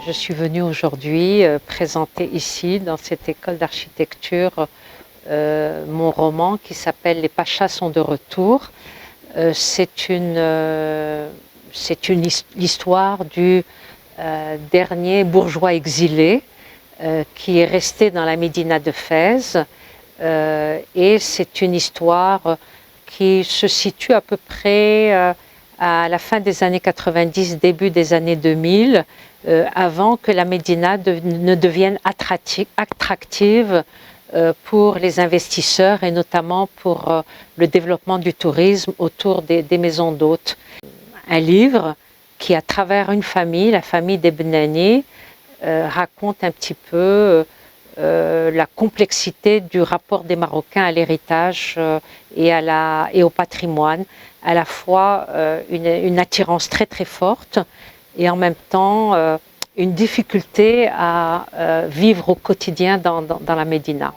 Je suis venue aujourd'hui présenter ici, dans cette école d'architecture, mon roman qui s'appelle « Les Pachas sont de retour ». C'est l'histoire du dernier bourgeois exilé qui est resté dans la médina de Fès. Et c'est une histoire qui se situe à peu près à la fin des années 90, début des années 2000, avant que la médina ne devienne attractive pour les investisseurs et notamment pour le développement du tourisme autour des maisons d'hôtes. Un livre qui, à travers une famille, la famille des Benani, raconte un petit peu la complexité du rapport des Marocains à l'héritage et au patrimoine, à la fois une attirance très très forte et en même temps une difficulté à vivre au quotidien dans la médina.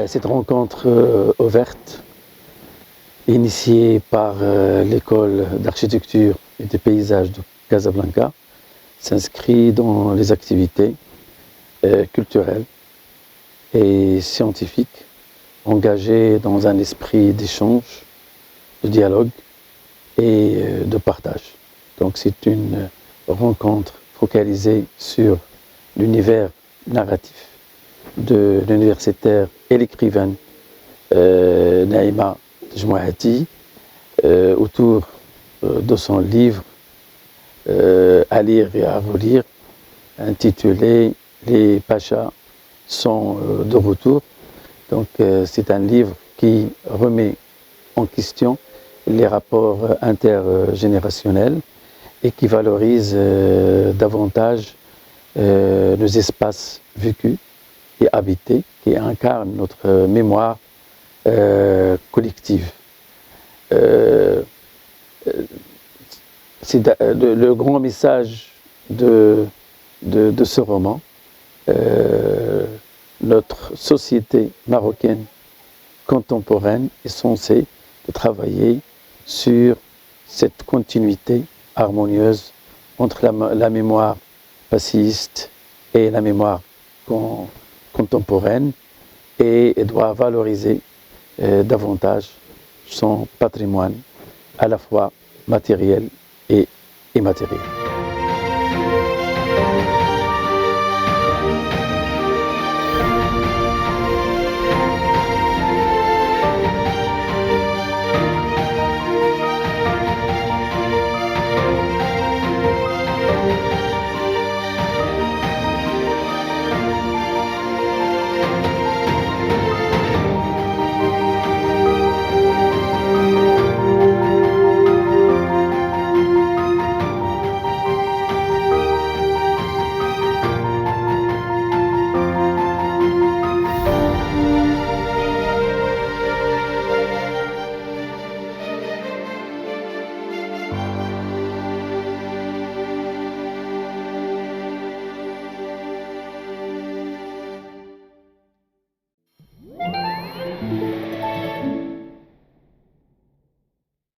Cette rencontre ouverte, initiée par l'école d'architecture et des paysages de Casablanca, s'inscrit dans les activités culturelles et scientifiques, engagées dans un esprit d'échange, de dialogue et de partage. Donc c'est une rencontre focalisée sur l'univers narratif de l'universitaire et l'écrivaine Naïma Jmouhati autour de son livre à lire et à relire intitulé « Les Pachas sont de retour ». Donc c'est un livre qui remet en question les rapports intergénérationnels et qui valorise davantage nos espaces vécus et habités, qui incarnent notre mémoire collective. C'est le grand message de ce roman. Notre société marocaine contemporaine est censée travailler sur cette continuité harmonieuse entre la mémoire passéiste et la mémoire contemporaine et doit valoriser davantage son patrimoine à la fois matériel et immatériel.